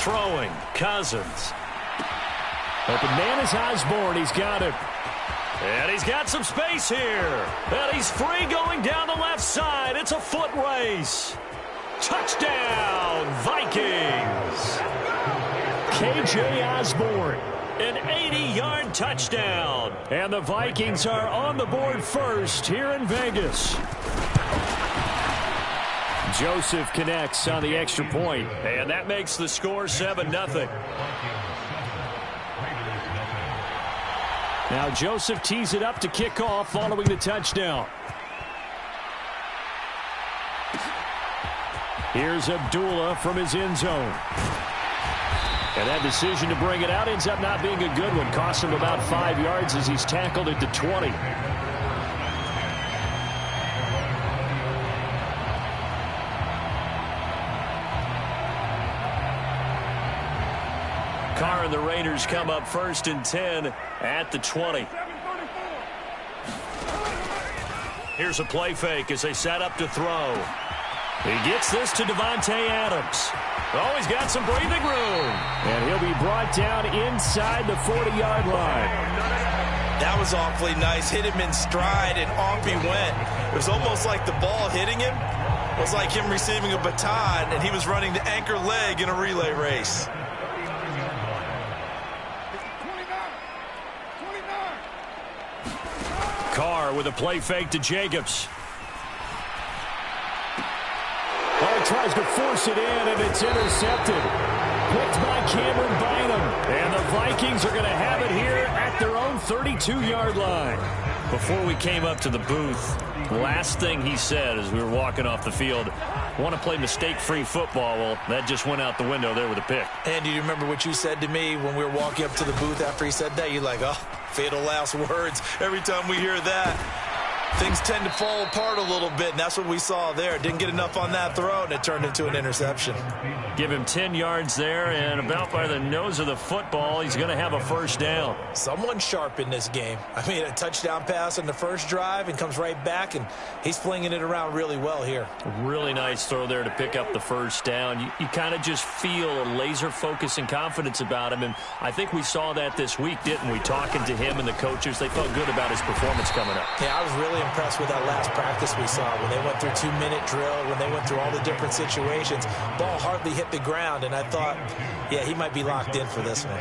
Throwing, Cousins. Open man is Osborne. He's got it. And he's got some space here. And he's free going down the left side. It's a foot race. Touchdown, Vikings. K.J. Osborne. An 80-yard touchdown. And the Vikings are on the board first here in Vegas. Joseph connects on the extra point. And that makes the score 7-0. Now Joseph tees it up to kick off following the touchdown. Here's Abdullah from his end zone. And that decision to bring it out ends up not being a good one. Cost him about 5 yards as he's tackled at the 20. Carr and the Raiders come up 1st and 10 at the 20. Here's a play fake as they set up to throw. He gets this to Davante Adams. Oh, he's got some breathing room. And he'll be brought down inside the 40-yard line. That was awfully nice. Hit him in stride, and off he went. It was almost like the ball hitting him was like him receiving a baton, and he was running the anchor leg in a relay race. Carr with a play fake to Jacobs. Oh, he tries to force it in, and it's intercepted. Picked by Cameron Bynum. And the Vikings are going to have it here at their own 32-yard line. Before we came up to the booth, the last thing he said as we were walking off the field, want to play mistake-free football. Well, that just went out the window there with a pick. And do you remember what you said to me when we were walking up to the booth after he said that? You're like, oh, fatal last words. Every time we hear that, things tend to fall apart a little bit, and that's what we saw there. Didn't get enough on that throw, and it turned into an interception. Give him 10 yards there, and about by the nose of the football, he's going to have a first down. Someone sharp in this game. I mean, a touchdown pass on the first drive and comes right back, and he's flinging it around really well here. A really nice throw there to pick up the first down. You kind of just feel a laser focus and confidence about him, and I think we saw that this week, didn't we? Talking to him and the coaches, they felt good about his performance coming up. Yeah, I was really impressed with that last practice we saw when they went through 2-minute drill, when they went through all the different situations. Ball hardly hit the ground, and I thought, yeah, he might be locked in for this one.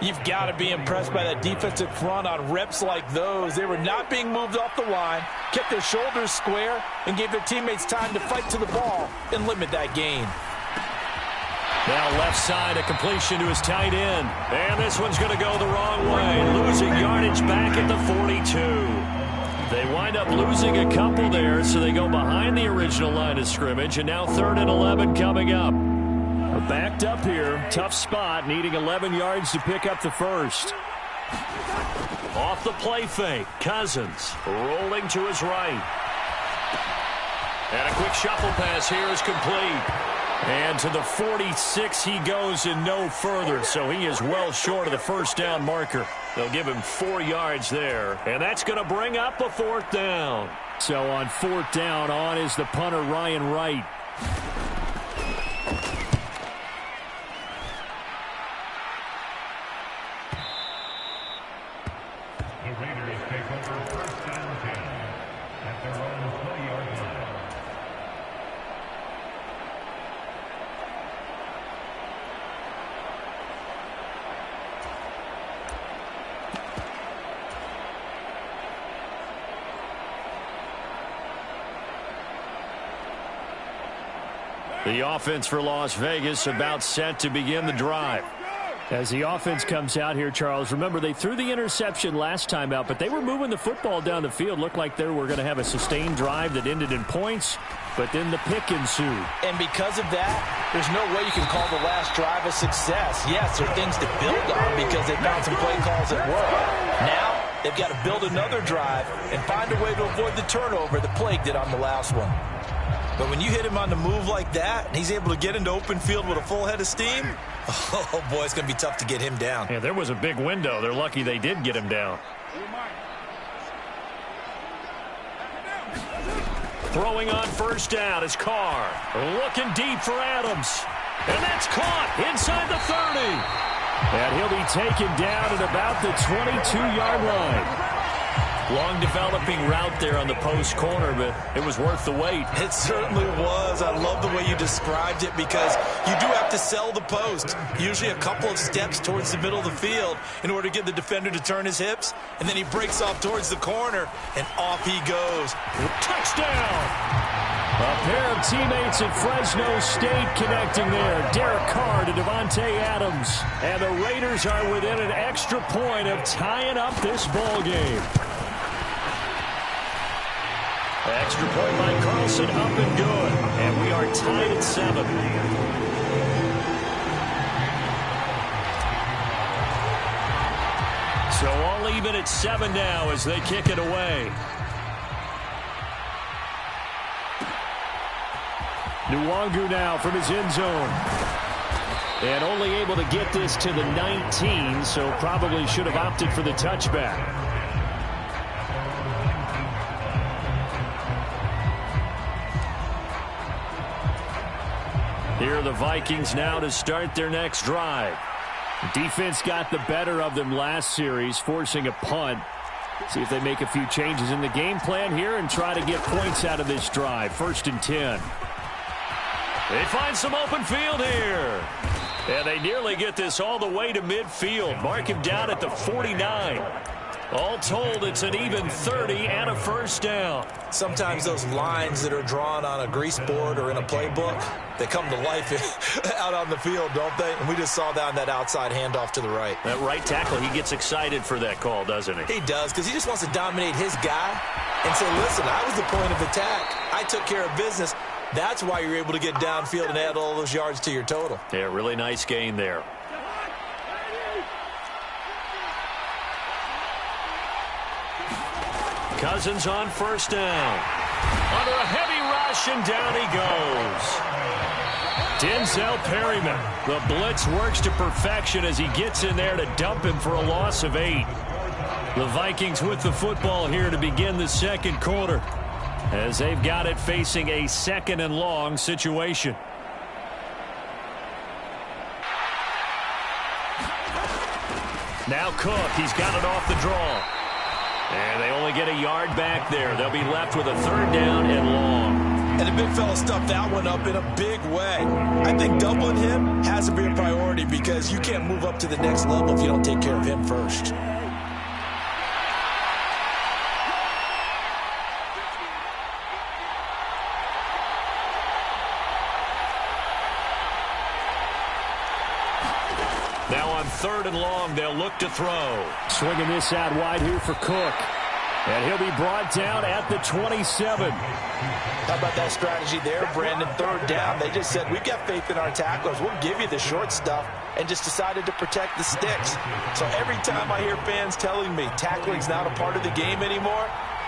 You've got to be impressed by that defensive front on reps like those. They were not being moved off the line, kept their shoulders square, and gave their teammates time to fight to the ball and limit that gain. Now left side, a completion to his tight end. And this one's going to go the wrong way. Losing yardage back at the 42. They wind up losing a couple there, so they go behind the original line of scrimmage, and now 3rd and 11 coming up. We're backed up here. Tough spot, needing 11 yards to pick up the first. Off the play fake, Cousins rolling to his right. And a quick shuffle pass here is complete. And to the 46 he goes and no further, so he is well short of the first down marker. They'll give him 4 yards there, and that's going to bring up a 4th down. So on 4th down, on is the punter Ryan Wright. The Raiders take over 1st and 10 at their own 20-yard line. The offense for Las Vegas about set to begin the drive. As the offense comes out here, Charles, remember they threw the interception last time out, but they were moving the football down the field. Looked like they were going to have a sustained drive that ended in points, but then the pick ensued. And because of that, there's no way you can call the last drive a success. Yes, there are things to build on because they found some play calls that work. Now, they've got to build another drive and find a way to avoid the turnover that plagued it on the last one. But when you hit him on the move like that, and he's able to get into open field with a full head of steam, oh, boy, it's going to be tough to get him down. Yeah, there was a big window. They're lucky they did get him down. Throwing on first down is Carr. Looking deep for Adams. And that's caught inside the 30. And he'll be taken down at about the 22-yard line. Long developing route there on the post corner, but it was worth the wait. It certainly was. I love the way you described it because you do have to sell the post. Usually a couple of steps towards the middle of the field in order to get the defender to turn his hips. And then he breaks off towards the corner, and off he goes. Touchdown! A pair of teammates at Fresno State connecting there. Derek Carr to Devontae Adams. And the Raiders are within an extra point of tying up this ball game. Extra point by Carlson, up and good. And we are tied at 7. So all even at 7 now as they kick it away. Nwangu now from his end zone. And only able to get this to the 19, so probably should have opted for the touchback. Here are the Vikings now to start their next drive. Defense got the better of them last series, forcing a punt. See if they make a few changes in the game plan here and try to get points out of this drive. 1st and 10. They find some open field here. And they nearly get this all the way to midfield. Mark him down at the 49. All told, it's an even 30 and a first down. Sometimes those lines that are drawn on a grease board or in a playbook, they come to life out on the field, don't they? And we just saw that on that outside handoff to the right. That right tackle, he gets excited for that call, doesn't he? He does, because he just wants to dominate his guy and say, listen, I was the point of attack. I took care of business. That's why you're able to get downfield and add all those yards to your total. Yeah, really nice gain there. Cousins on first down. Under a heavy rush, and down he goes. Denzel Perryman. The blitz works to perfection as he gets in there to dump him for a loss of 8. The Vikings with the football here to begin the second quarter, as they've got it facing a 2nd and long situation. Now Cook, he's got it off the draw. And they only get a yard back there. They'll be left with a 3rd down and long. And the big fella stuffed that one up in a big way. I think doubling him has to be a priority because you can't move up to the next level if you don't take care of him first. Now on 3rd and long, they'll look to throw. Swinging this out wide here for Cook. And he'll be brought down at the 27. How about that strategy there, Brandon? 3rd down. They just said, we've got faith in our tacklers. We'll give you the short stuff, and just decided to protect the sticks. So every time I hear fans telling me tackling's not a part of the game anymore,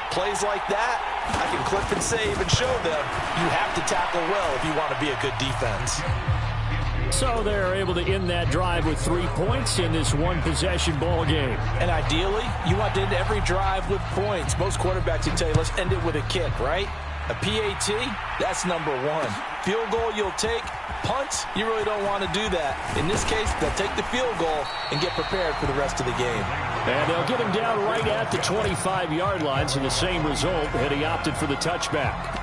plays like that, I can clip and save and show them you have to tackle well if you want to be a good defense. So they're able to end that drive with 3 points in this one-possession ball game. And ideally, you want to end every drive with points. Most quarterbacks would tell you, let's end it with a kick, right? A PAT, that's number 1. Field goal you'll take. Punts, you really don't want to do that. In this case, they'll take the field goal and get prepared for the rest of the game. And they'll get him down right at the 25-yard line, so the same result had he opted for the touchback.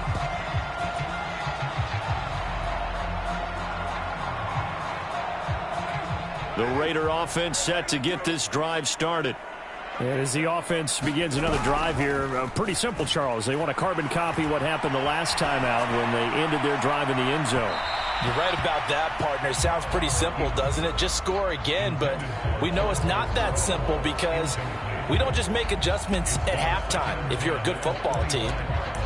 The Raider offense set to get this drive started. And as the offense begins another drive here, pretty simple, Charles. They want to carbon copy what happened the last time out when they ended their drive in the end zone. You're right about that, partner. Sounds pretty simple, doesn't it? Just score again, but we know it's not that simple because we don't just make adjustments at halftime if you're a good football team.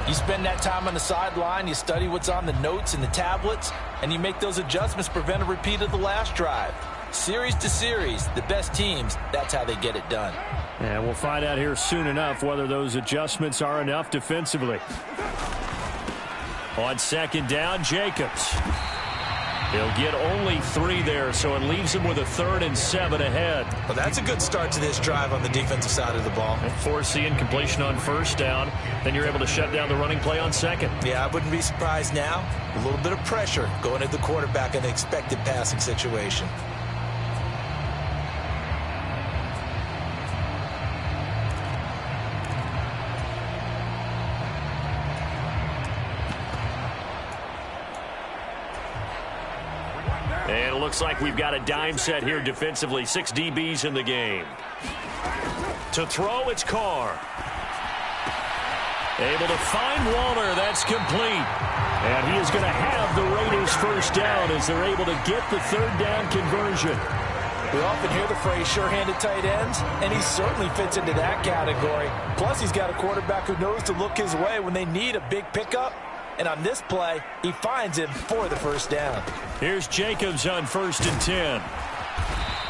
You spend that time on the sideline, you study what's on the notes and the tablets, and you make those adjustments to prevent a repeat of the last drive. Series to series, the best teams, that's how they get it done. And we'll find out here soon enough whether those adjustments are enough defensively. On 2nd down, Jacobs. He'll get only 3 there, so it leaves him with a 3rd and 7 ahead. Well, that's a good start to this drive on the defensive side of the ball. And force the incompletion on 1st down. Then you're able to shut down the running play on 2nd. Yeah, I wouldn't be surprised now. A little bit of pressure going at the quarterback in the expected passing situation. And it looks like we've got a dime set here defensively. 6 DBs in the game. To throw, it's Carr. Able to find Waller. That's complete. And he is going to have the Raiders 1st down as they're able to get the 3rd down conversion. We often hear the phrase sure-handed tight ends, and he certainly fits into that category. Plus, he's got a quarterback who knows to look his way when they need a big pickup. And on this play, he finds him for the 1st down. Here's Jacobs on 1st and 10.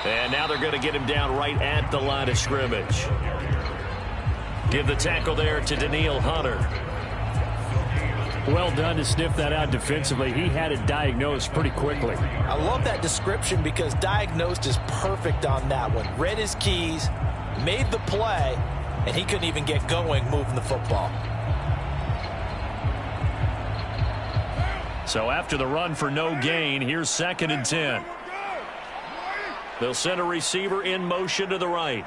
And now they're going to get him down right at the line of scrimmage. Give the tackle there to Daniil Hunter. Well done to sniff that out defensively. He had it diagnosed pretty quickly. I love that description because diagnosed is perfect on that one. Read his keys, made the play, and he couldn't even get going moving the football. So after the run for no gain, here's 2nd and 10. They'll send a receiver in motion to the right.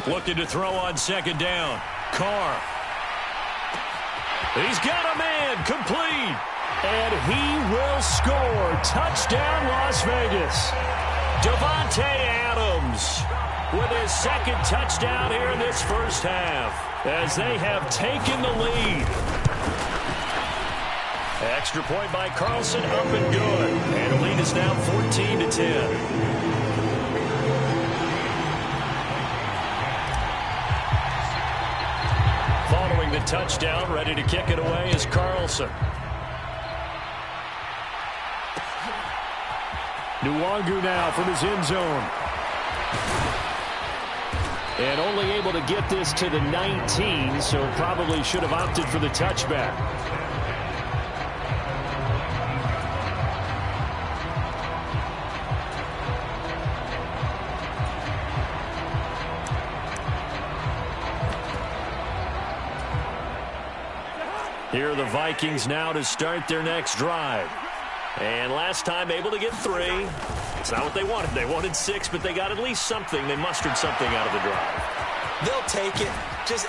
Looking to throw on 2nd down. Carr. He's got a man. Complete. And he will score. Touchdown, Las Vegas. Davante Adams with his 2nd touchdown here in this 1st half as they have taken the lead. Extra point by Carlson, up and good. And the lead is now 14-10. Following the touchdown, ready to kick it away is Carlson. Nwangu now from his end zone. And only able to get this to the 19, so probably should have opted for the touchback. Here are the Vikings now to start their next drive. And last time able to get 3. It's not what they wanted. They wanted 6, but they got at least something. They mustered something out of the drive. They'll take it.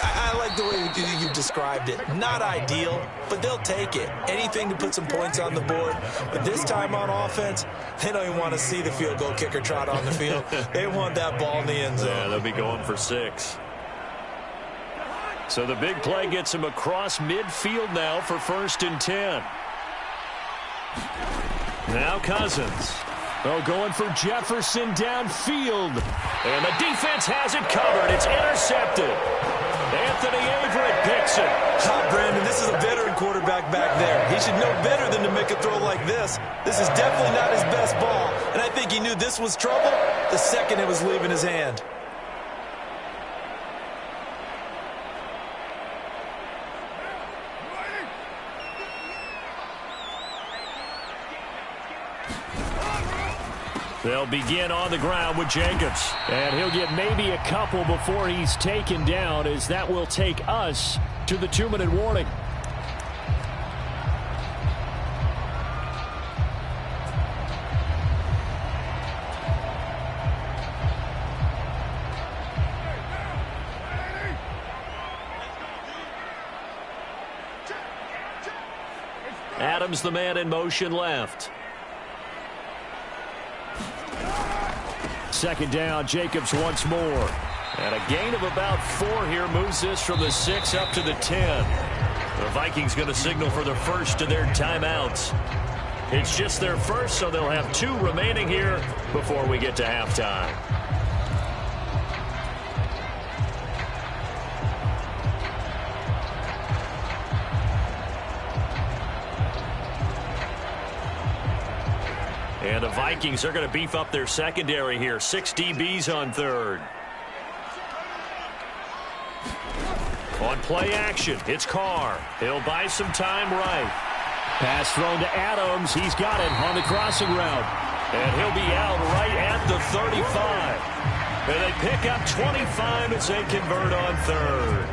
I like the way you described it. Not ideal, but they'll take it. Anything to put some points on the board. But this time on offense, they don't even want to see the field goal kicker trot on the field. They want that ball in the end zone. Yeah, they'll be going for 6. So the big play gets him across midfield now for 1st and 10. Now Cousins. Oh, going for Jefferson downfield. And the defense has it covered. It's intercepted. Anthony Averett picks it. Brandon, this is a veteran quarterback back there. He should know better than to make a throw like this. This is definitely not his best ball. And I think he knew this was trouble the second it was leaving his hand. They'll begin on the ground with Jacobs. And he'll get maybe a couple before he's taken down, as that will take us to the 2-minute warning. Adams, the man in motion left. 2nd down, Jacobs once more. And a gain of about 4 here moves this from the 6 up to the 10. The Vikings going to signal for the first of their timeouts. It's just their first, so they'll have 2 remaining here before we get to halftime. And the Vikings are going to beef up their secondary here. 6 DBs on 3rd. On play action, it's Carr. He'll buy some time right. Pass thrown to Adams. He's got it on the crossing route. And he'll be out right at the 35. And they pick up 25 as they convert on third.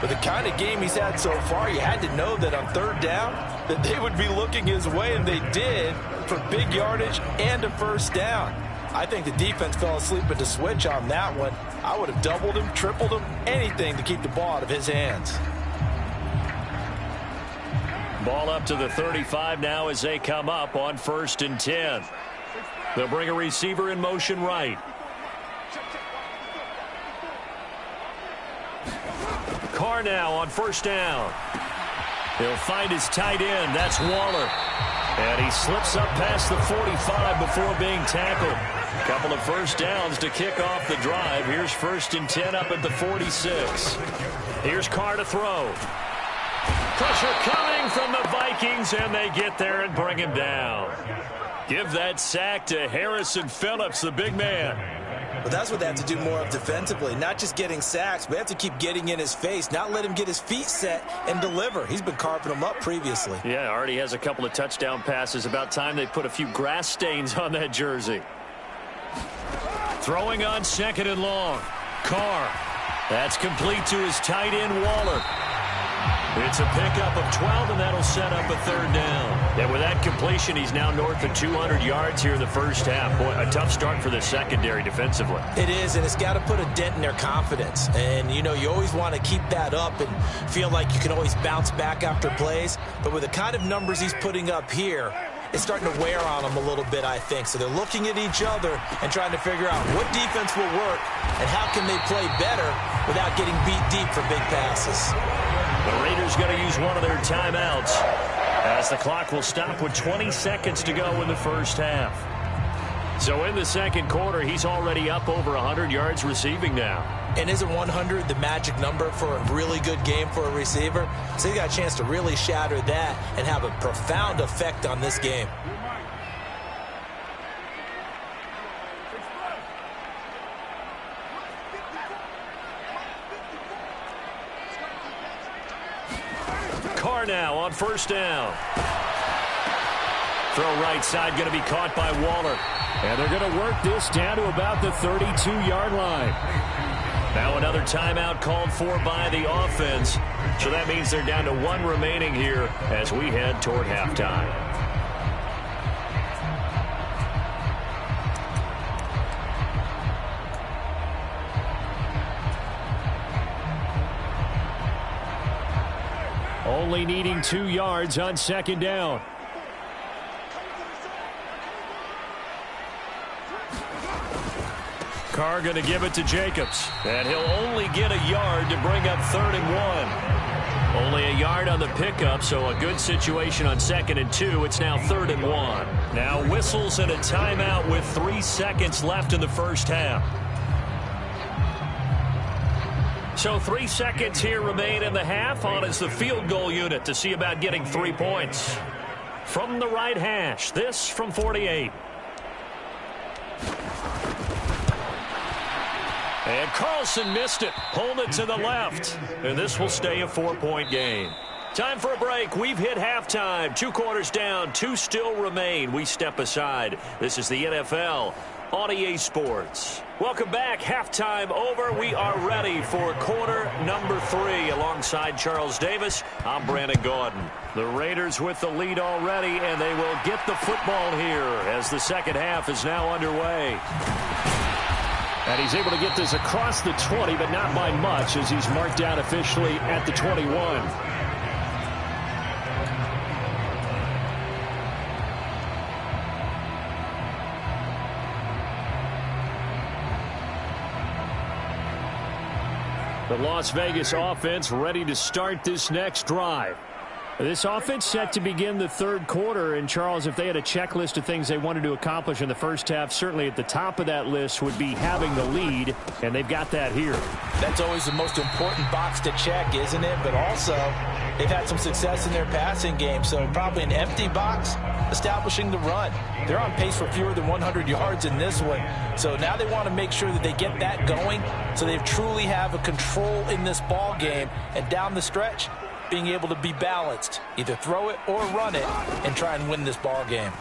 With the kind of game he's had so far, you had to know that on third down that they would be looking his way, and they did, for big yardage and a first down. I think the defense fell asleep at the switch on that one. I would have doubled him, tripled him, anything to keep the ball out of his hands. Ball up to the 35 now as they come up on 1st and 10. They'll bring a receiver in motion right. Carr now on 1st down. He'll find his tight end. That's Waller. And he slips up past the 45 before being tackled. A couple of first downs to kick off the drive. Here's 1st and 10 up at the 46. Here's Carr to throw. Pressure coming from the Vikings, and they get there and bring him down. Give that sack to Harrison Phillips, the big man. But that's what they have to do more of defensively, not just getting sacks, but they have to keep getting in his face, not let him get his feet set and deliver. He's been carving them up previously. Yeah, already has a couple of touchdown passes. About time they put a few grass stains on that jersey. Throwing on 2nd and long. Carr. That's complete to his tight end, Waller. It's a pickup of 12, and that'll set up a 3rd down. And with that completion, he's now north of 200 yards here in the first half. Boy, a tough start for the secondary defensively. It is, and it's got to put a dent in their confidence. And, you know, you always want to keep that up and feel like you can always bounce back after plays. But with the kind of numbers he's putting up here, it's starting to wear on them a little bit, I think. So they're looking at each other and trying to figure out what defense will work and how can they play better without getting beat deep for big passes. The Raiders going to use one of their timeouts as the clock will stop with 20 seconds to go in the first half. So in the second quarter, he's already up over 100 yards receiving now. And isn't 100 the magic number for a really good game for a receiver? So he got a chance to really shatter that and have a profound effect on this game. Carr now on 1st down. Throw right side going to be caught by Waller. And they're going to work this down to about the 32-yard line. Now another timeout called for by the offense. So that means they're down to 1 remaining here as we head toward halftime. Only needing 2 yards on 2nd down. Carr going to give it to Jacobs. And he'll only get a yard to bring up 3rd and 1. Only a yard on the pickup, so a good situation on 2nd and 2. It's now 3rd and 1. Now whistles and a timeout with 3 seconds left in the first half. So 3 seconds here remain in the half. On is the field goal unit to see about getting 3 points. From the right hash, this from 48. And Carlson missed it. Pulled it to the left. And this will stay a 4-point game. Time for a break. We've hit halftime. 2 quarters down. 2 still remain. We step aside. This is the NFL on EA Sports. Welcome back. Halftime over. We are ready for quarter number 3. Alongside Charles Davis, I'm Brandon Gaudin. The Raiders with the lead already, and they will get the football here as the second half is now underway. And he's able to get this across the 20, but not by much, as he's marked down officially at the 21. The Las Vegas offense ready to start this next drive. This offense set to begin the third quarter. And, Charles, if they had a checklist of things they wanted to accomplish in the first half, certainly at the top of that list would be having the lead, and they've got that here. That's always the most important box to check, isn't it? But also, they've had some success in their passing game, so probably an empty box, establishing the run. They're on pace for fewer than 100 yards in this one, so now they want to make sure that they get that going so they truly have a control in this ball game, and down the stretch, being able to be balanced, either throw it or run it, and try and win this ball game.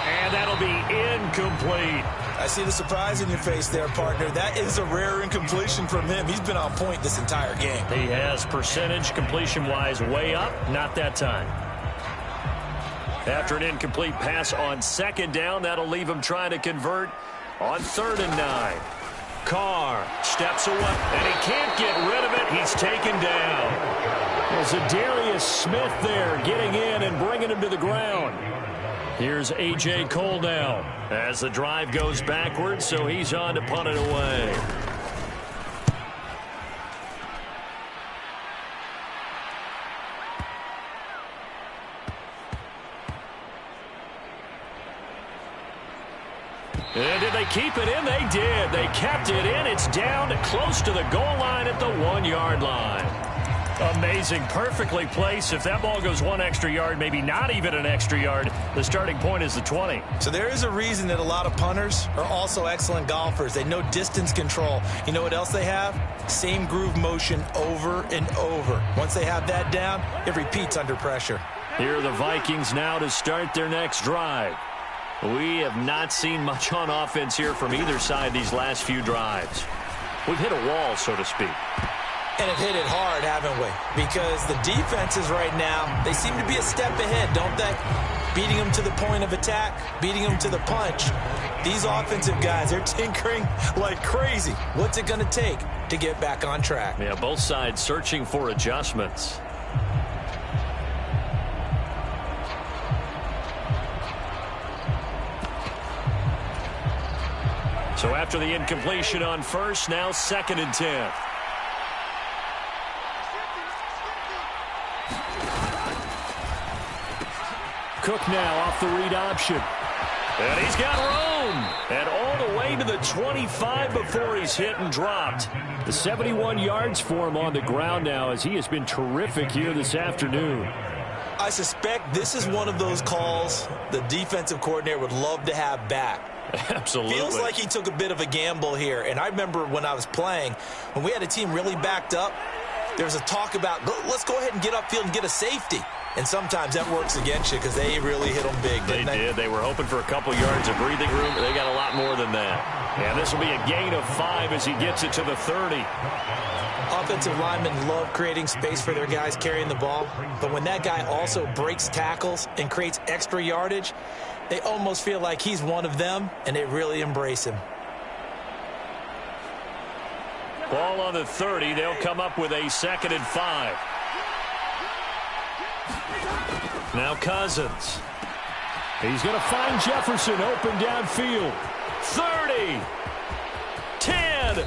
And that'll be incomplete. I see the surprise in your face there, partner. That is a rare incompletion from him. He's been on point this entire game. He has percentage completion-wise way up, not that time. After an incomplete pass on second down, that'll leave him trying to convert on 3rd and 9. Carr steps away, and he can't get rid of it. He's taken down. There's a Darius Smith there getting in and bringing him to the ground. Here's A.J. Cole now as the drive goes backwards, so he's on to punt it away. And did they keep it in? They did. They kept it in. It's down to close to the goal line at the 1-yard line. Amazing. Perfectly placed. If that ball goes 1 extra yard, maybe not even an extra yard, the starting point is the 20. So there is a reason that a lot of punters are also excellent golfers. They know distance control. You know what else they have? Same groove motion over and over. Once they have that down, it repeats under pressure. Here are the Vikings now to start their next drive. We have not seen much on offense here from either side these last few drives. We've hit a wall, so to speak. And have hit it hard, haven't we? Because the defenses right now, they seem to be a step ahead, don't they? Beating them to the point of attack, beating them to the punch. These offensive guys, they're tinkering like crazy. What's it going to take to get back on track? Yeah, both sides searching for adjustments. So after the incompletion on first, now 2nd and 10. Cook now off the read option. And he's got room. And all the way to the 25 before he's hit and dropped. The 71 yards for him on the ground now as he has been terrific here this afternoon. I suspect this is one of those calls the defensive coordinator would love to have back. Absolutely. Feels like he took a bit of a gamble here. And I remember when I was playing, when we had a team really backed up, there was a talk about, let's go ahead and get upfield and get a safety. And sometimes that works against you because they really hit them big, didn't they? They did. They were hoping for a couple yards of breathing room, but they got a lot more than that. And this will be a gain of 5 as he gets it to the 30. Offensive linemen love creating space for their guys carrying the ball. But when that guy also breaks tackles and creates extra yardage, they almost feel like he's one of them, and they really embrace him. Ball on the 30. They'll come up with a 2nd and 5. Now Cousins. He's going to find Jefferson open downfield. 30. 10.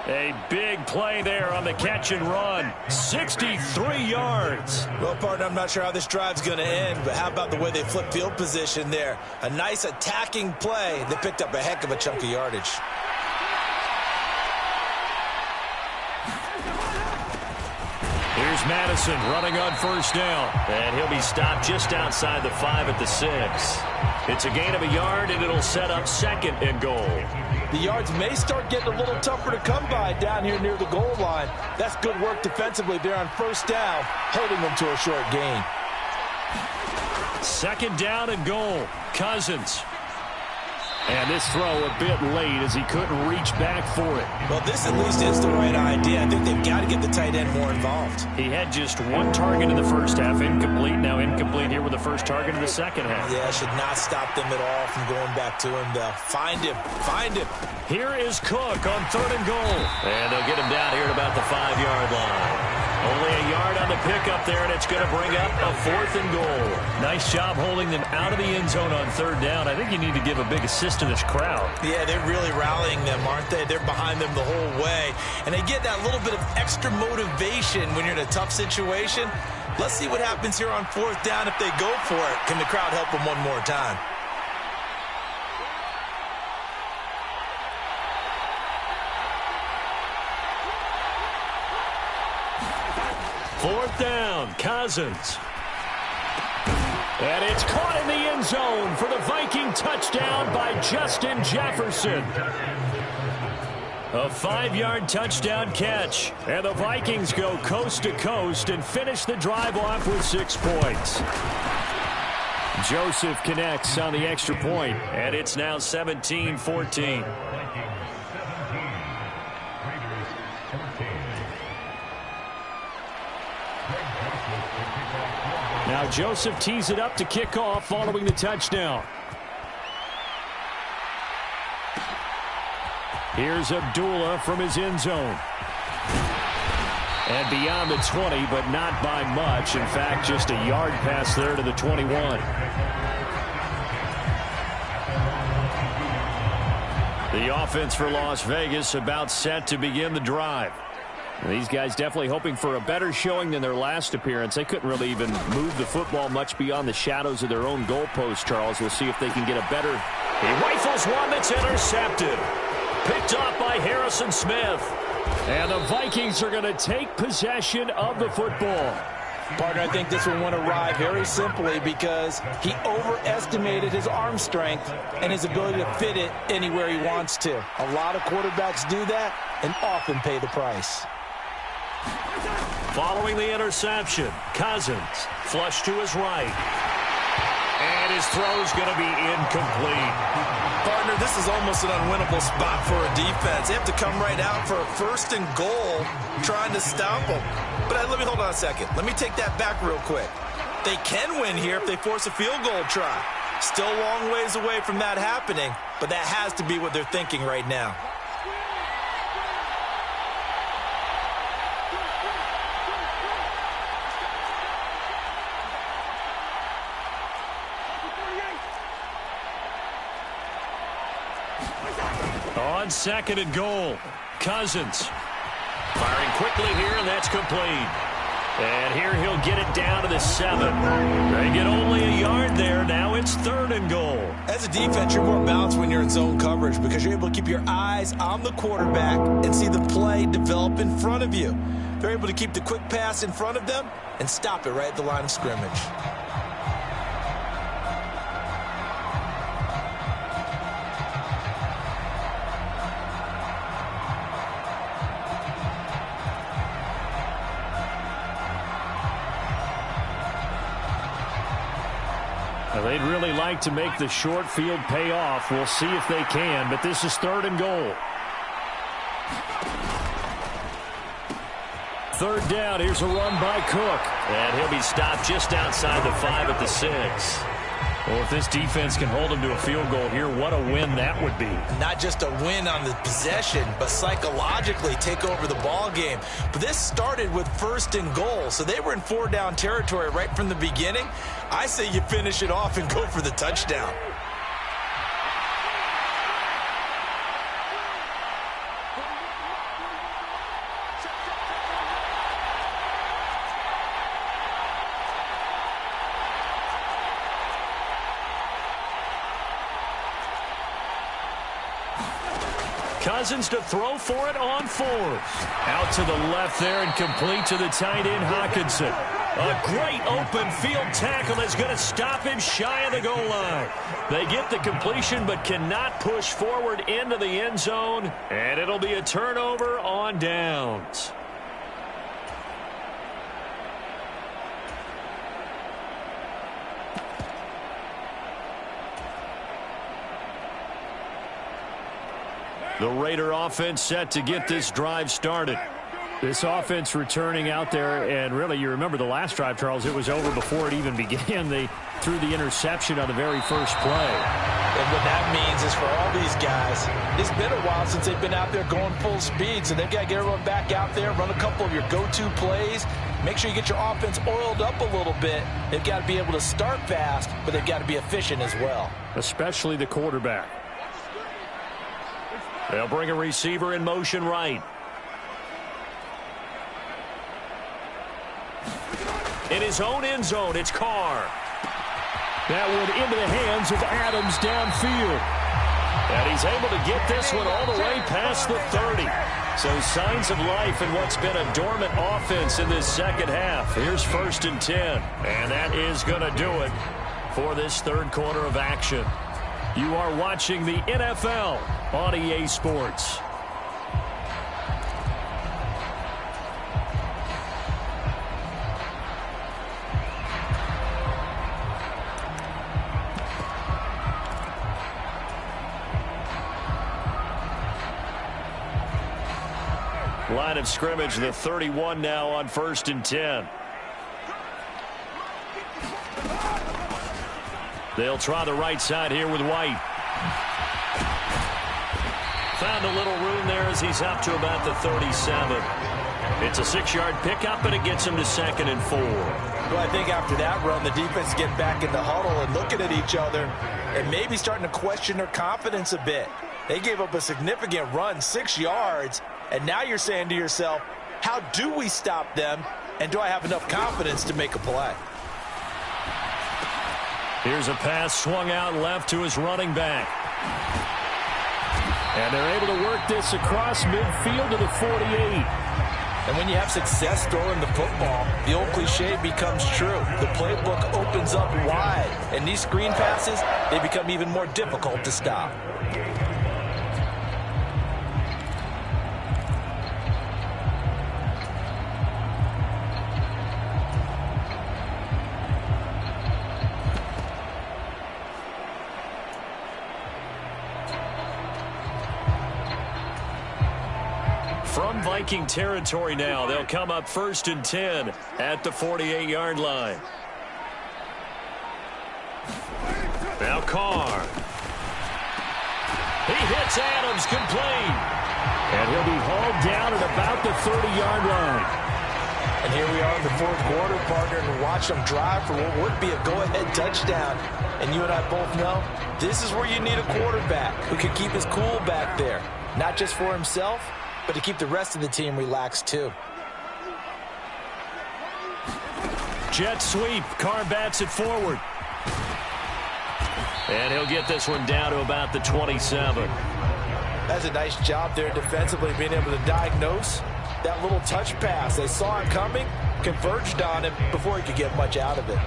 A big play there on the catch and run. 63 yards. Well, partner, I'm not sure how this drive's going to end, but how about the way they flip field position there? A nice attacking play that picked up a heck of a chunk of yardage. Here's Madison running on 1st down. And he'll be stopped just outside the 5 at the 6. It's a gain of a yard, and it'll set up 2nd and goal. The yards may start getting a little tougher to come by down here near the goal line. That's good work defensively there on 1st down, holding them to a short gain. 2nd down and goal. Cousins. And this throw a bit late as he couldn't reach back for it. Well, this at least is the right idea. I think they've got to get the tight end more involved. He had just 1 target in the first half. Incomplete. Now incomplete here with the first target in the second half. Yeah, should not stop them at all from going back to him, though. Find him. Find him. Here is Cook on 3rd and goal. And they'll get him down here at about the 5-yard line. Only a yard on the pickup there, and it's going to bring up a 4th and goal. Nice job holding them out of the end zone on 3rd down. I think you need to give a big assist to this crowd. Yeah, they're really rallying them, aren't they? They're behind them the whole way. And they get that little bit of extra motivation when you're in a tough situation. Let's see what happens here on 4th down if they go for it. Can the crowd help them one more time? Fourth down, Cousins. And it's caught in the end zone for the Viking touchdown by Justin Jefferson. A 5-yard touchdown catch. And the Vikings go coast to coast and finish the drive off with 6 points. Joseph connects on the extra point, and it's now 17-14. Now Joseph tees it up to kick off following the touchdown. Here's Abdullah from his end zone. And beyond the 20, but not by much. In fact, just a yard pass there to the 21. The offense for Las Vegas about set to begin the drive. These guys definitely hoping for a better showing than their last appearance. They couldn't really even move the football much beyond the shadows of their own goalpost, Charles. We'll see if they can get a better... He rifles one that's intercepted. Picked off by Harrison Smith. And the Vikings are going to take possession of the football. Partner, I think this one went awry very simply because he overestimated his arm strength and his ability to fit it anywhere he wants to. A lot of quarterbacks do that and often pay the price. Following the interception, Cousins flush to his right. And his throw's going to be incomplete. Partner, this is almost an unwinnable spot for a defense. They have to come right out for a 1st and goal trying to stop them. But let me hold on a second. Let me take that back real quick. They can win here if they force a field goal try. Still a long ways away from that happening, but that has to be what they're thinking right now. On 2nd and goal, Cousins firing quickly here, and that's complete. And here he'll get it down to the 7. They get only a yard there. Now it's 3rd and goal. As a defense, you're more balanced when you're in zone coverage because you're able to keep your eyes on the quarterback and see the play develop in front of you. They're able to keep the quick pass in front of them and stop it right at the line of scrimmage. They'd really like to make the short field pay off. We'll see if they can, but this is 3rd and goal. 3rd down. Here's a run by Cook. And he'll be stopped just outside the 5 at the 6. Well, if this defense can hold them to a field goal here, what a win that would be. Not just a win on the possession, but psychologically take over the ball game. But this started with 1st and goal, so they were in 4-down territory right from the beginning. I say you finish it off and go for the touchdown. Cousins to throw for it on 4th. Out to the left there and complete to the tight end, Hawkinson. A great open field tackle is going to stop him shy of the goal line. They get the completion but cannot push forward into the end zone, and it'll be a turnover on downs. The Raider offense set to get this drive started. This offense returning out there, and really, you remember the last drive, Charles, it was over before it even began. They threw the interception on the very first play. And what that means is for all these guys, it's been a while since they've been out there going full speed, so they've got to get everyone back out there, run a couple of your go-to plays, make sure you get your offense oiled up a little bit. They've got to be able to start fast, but they've got to be efficient as well. Especially the quarterback. They'll bring a receiver in motion right. In his own end zone, it's Carr. That one into the hands of Adams downfield. And he's able to get this one all the way past the 30. So signs of life in what's been a dormant offense in this second half. Here's 1st and 10. And that is going to do it for this third quarter of action. You are watching the NFL on EA Sports. Line of scrimmage, the 31 now on 1st and 10. They'll try the right side here with White. Found a little room there as he's up to about the 37. It's a 6-yard pickup, and it gets him to 2nd and 4. Well, I think after that run, the defense get back in the huddle and looking at each other and maybe starting to question their confidence a bit. They gave up a significant run, 6 yards, and now you're saying to yourself, how do we stop them, and do I have enough confidence to make a play? Here's a pass swung out left to his running back. And they're able to work this across midfield to the 48. And when you have success throwing the football, the old cliche becomes true. The playbook opens up wide, and these screen passes, they become even more difficult to stop. From Viking territory now, they'll come up 1st and 10 at the 48-yard line. Now Carr. He hits Adams complete. And he'll be hauled down at about the 30-yard line. And here we are in the fourth quarter, partner, and watch them drive for what would be a go-ahead touchdown. And you and I both know this is where you need a quarterback who can keep his cool back there, not just for himself, but to keep the rest of the team relaxed too. Jet sweep. Carr bats it forward. And he'll get this one down to about the 27. That's a nice job there defensively, being able to diagnose that little touch pass. They saw it coming, converged on it before he could get much out of it.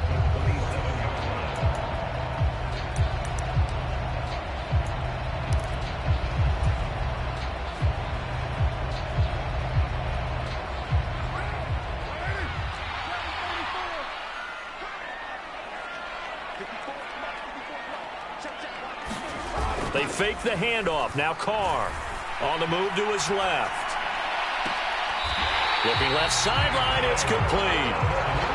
They fake the handoff. Now Carr on the move to his left. Looking left sideline, it's complete.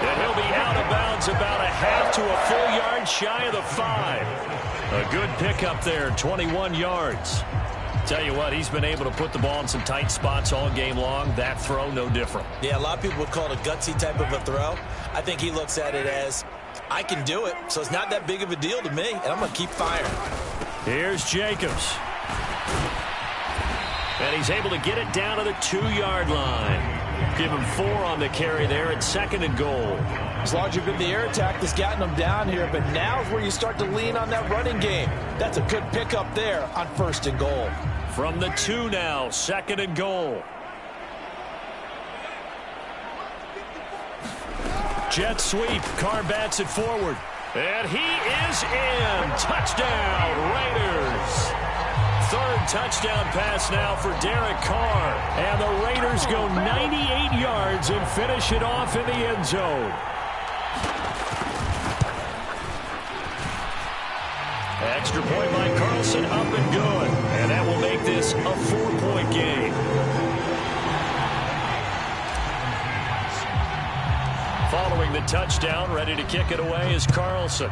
And he'll be out of bounds about a half to a full yard shy of the 5. A good pickup there, 21 yards. Tell you what, he's been able to put the ball in some tight spots all game long. That throw, no different. Yeah, a lot of people would call it a gutsy type of a throw. I think he looks at it as, I can do it, so it's not that big of a deal to me, and I'm going to keep firing. Here's Jacobs. And he's able to get it down to the 2-yard line. Give him 4 on the carry there at 2nd and goal. As long as you've been the air attack that's gotten them down here, but now is where you start to lean on that running game. That's a good pickup there on 1st and goal. From the 2 now, 2nd and goal. Jet sweep. Carr bats it forward. And he is in. Touchdown, Raiders. 3rd touchdown pass now for Derek Carr. And the Raiders go 98 yards and finish it off in the end zone. Extra point by Carlson, up and good. And that will make this a 4-point game. Following the touchdown, ready to kick it away is Carlson.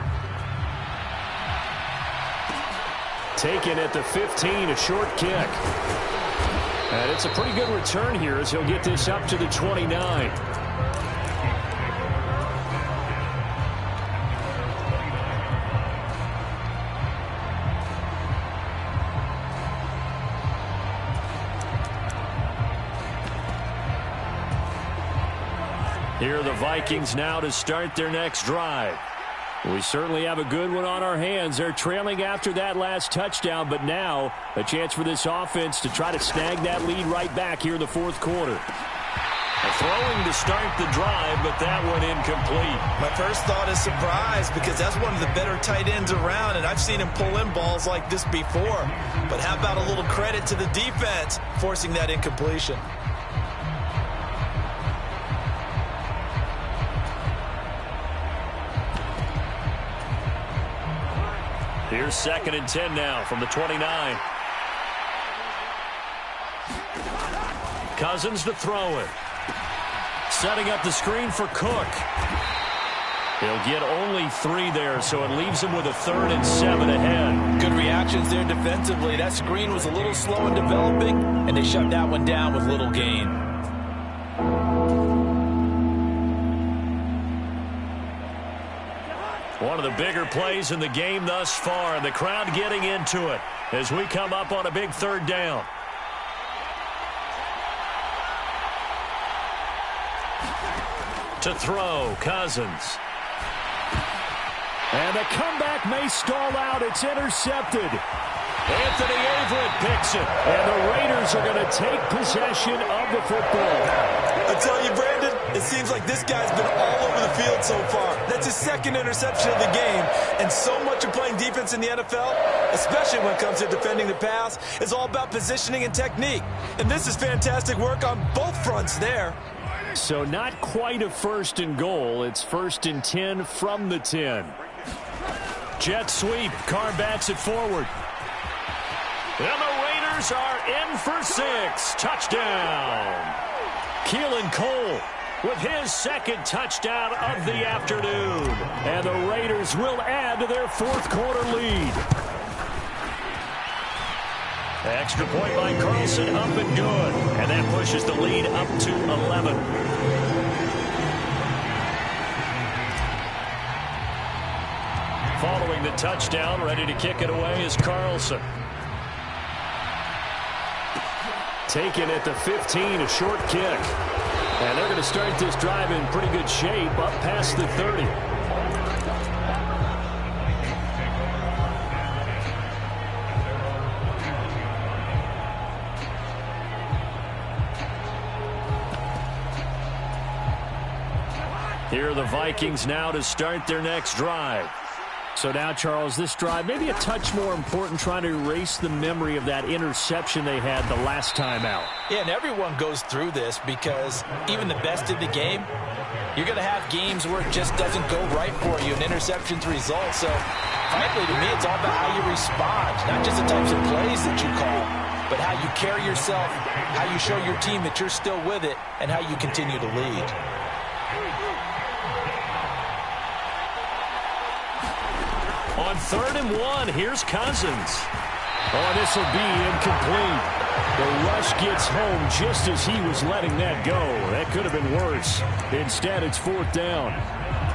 Taken at the 15, a short kick. And it's a pretty good return here as he'll get this up to the 29. Here are the Vikings now to start their next drive. We certainly have a good one on our hands. They're trailing after that last touchdown, but now a chance for this offense to try to snag that lead right back here in the fourth quarter. A throwing to start the drive, but that one incomplete. My first thought is surprise because that's one of the better tight ends around, and I've seen him pull in balls like this before. But how about a little credit to the defense forcing that incompletion? Here's 2nd and 10 now from the 29. Cousins to throw it. Setting up the screen for Cook. He'll get only 3 there, so it leaves him with a 3rd and 7 ahead. Good reactions there defensively. That screen was a little slow in developing, and they shut that one down with little gain. One of the bigger plays in the game thus far, and the crowd getting into it as we come up on a big 3rd down. To throw, Cousins. And the comeback may stall out. It's intercepted. Anthony Averett picks it. And the Raiders are going to take possession of the football. I tell you, Brandon, it seems like this guy's been all over the field so far. That's his 2nd interception of the game. And so much of playing defense in the NFL, especially when it comes to defending the pass, is all about positioning and technique. And this is fantastic work on both fronts there. So not quite a 1st and goal. It's 1st and 10 from the 10. Jet sweep. Carr bats it forward. And the Raiders are in for 6. Touchdown. Keelan Cole with his 2nd touchdown of the afternoon. And the Raiders will add to their 4th quarter lead. Extra point by Carlson, up and good. And that pushes the lead up to 11. Following the touchdown, ready to kick it away is Carlson. Taken at the 15, a short kick. And they're going to start this drive in pretty good shape up past the 30. Here are the Vikings now to start their next drive. So now, Charles, this drive maybe a touch more important, trying to erase the memory of that interception they had the last time out. Yeah, and everyone goes through this because even the best in the game, you're going to have games where it just doesn't go right for you, and interceptions result. So, frankly, to me, it's all about how you respond, not just the types of plays that you call, but how you carry yourself, how you show your team that you're still with it, and how you continue to lead. On 3rd and 1, here's Cousins. Oh, this will be incomplete. The rush gets home just as he was letting that go. That could have been worse. Instead, it's 4th down.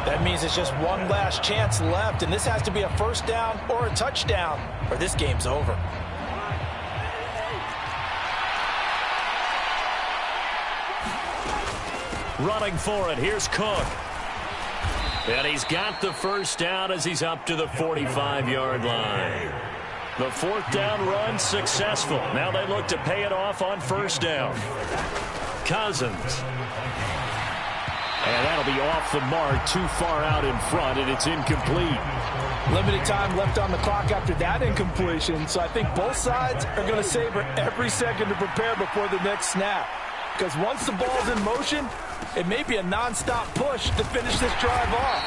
That means it's just one last chance left, and this has to be a 1st down or a touchdown, or this game's over. Running for it, here's Cook. And he's got the 1st down as he's up to the 45-yard line. The 4th down run successful. Now they look to pay it off on 1st down. Cousins. And that'll be off the mark, too far out in front, and it's incomplete. Limited time left on the clock after that incompletion, so I think both sides are going to savor every second to prepare before the next snap. Because once the ball's in motion, it may be a non-stop push to finish this drive off.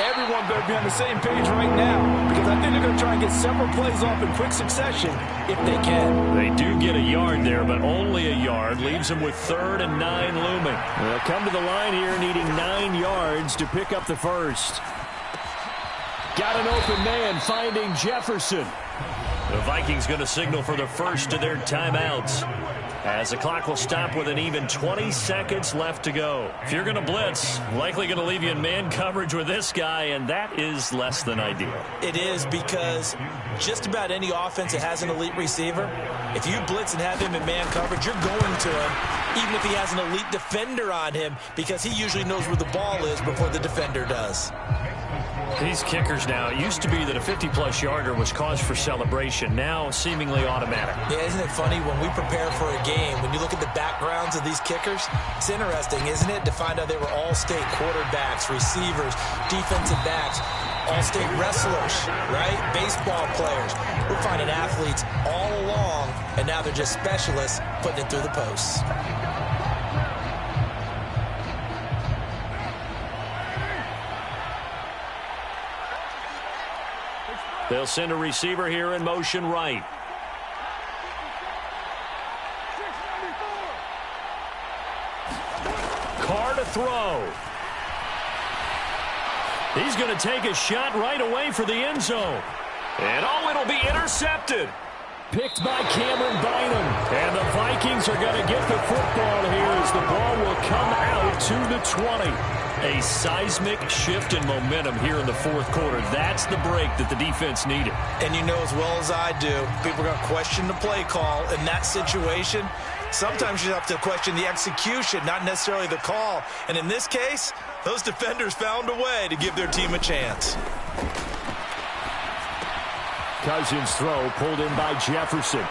Everyone better be on the same page right now, because I think they're going to try and get several plays off in quick succession if they can. They do get a yard there, but only a yard. Leaves them with 3rd and 9 looming. They'll come to the line here needing 9 yards to pick up the 1st. Got an open man finding Jefferson. The Vikings going to signal for the first of their timeouts, as the clock will stop with an even 20 seconds left to go. If you're going to blitz, likely going to leave you in man coverage with this guy, and that is less than ideal. It is, because just about any offense that has an elite receiver, if you blitz and have him in man coverage, you're going to him, even if he has an elite defender on him, because he usually knows where the ball is before the defender does. These kickers now, it used to be that a 50-plus yarder was cause for celebration. Now, seemingly automatic. Yeah, isn't it funny when we prepare for a game, when you look at the backgrounds of these kickers, it's interesting, isn't it, to find out they were all-state quarterbacks, receivers, defensive backs, all-state wrestlers, right? Baseball players. We're finding athletes all along, and now they're just specialists putting it through the posts. They'll send a receiver here in motion right. Carr to throw. He's going to take a shot right away for the end zone. And oh, it'll be intercepted. Picked by Cameron Bynum. And the Vikings are going to get the football here as the ball will come out to the 20. A seismic shift in momentum here in the fourth quarter. That's the break that the defense needed. And you know as well as I do, people are going to question the play call in that situation. Sometimes you have to question the execution, not necessarily the call. And in this case, those defenders found a way to give their team a chance. Cousins' throw pulled in by Jefferson.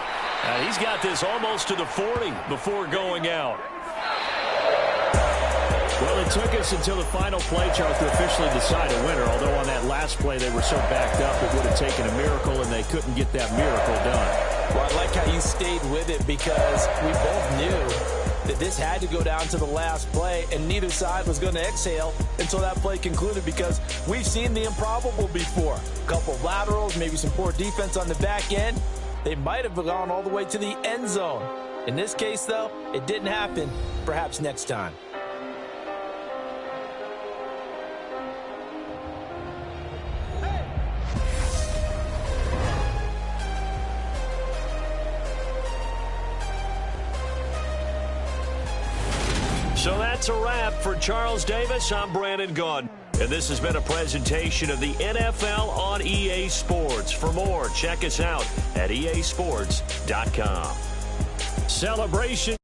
He's got this almost to the 40 before going out. Well, it took us until the final play, Charles, to officially decide a winner, although on that last play they were so backed up it would have taken a miracle, and they couldn't get that miracle done. Well, I like how you stayed with it, because we both knew that this had to go down to the last play, and neither side was going to exhale until that play concluded, because we've seen the improbable before. A couple of laterals, maybe some poor defense on the back end. They might have gone all the way to the end zone. In this case, though, it didn't happen. Perhaps next time. So that's a wrap for Charles Davis. I'm Brandon Gaudin, and this has been a presentation of the NFL on EA Sports. For more, check us out at easports.com. Celebration.